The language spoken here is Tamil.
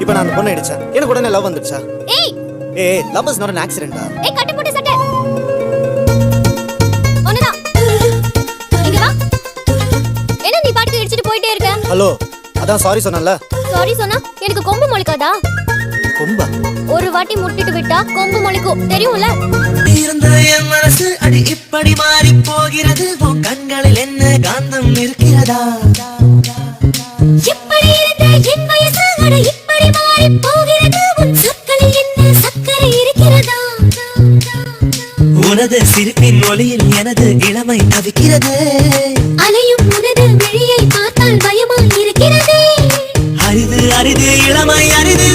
இப்போ நான் அந்த பொண்ணை அடிச்சேன், எனக்கு உடனே லவ் வந்துடுச்சா? ஏய் ஏய், love is not an accident. ஏய் கட்டி போட்டு சட்டை ஒண்ணுதான். இங்க வா. என்ன நீ பாட்டுக்கு இடிச்சிட்டு போயிட்டே இருக்க? ஹலோ, அதான் சாரி சொன்னல. சாரி சொன்னா எனக்கு கொம்பு முளைக்காதா? கொம்பா? ஒரு வாட்டி முட்டிட்டு விட்டா கொம்பு முளைக்கும், தெரியும்ல? இருந்த என் மனசு அடி இப்படி மாறி போகிறது, உன் கண்களில் என்ன காந்தம் இருக்கிறதா? எப்படி இருந்த என் வயசு அட இப்படி மாறி போகிறது, உன் சொற்களில் என்ன சக்கரை இருக்கிறதா? உனது சிரிப்பின் ஒளியில் எனது இளமை தவிக்கிறது, அலையும் உனது விழியை பார்த்தால் பயமா இருக்கிறது. அரிது அரிது இளமை அரிது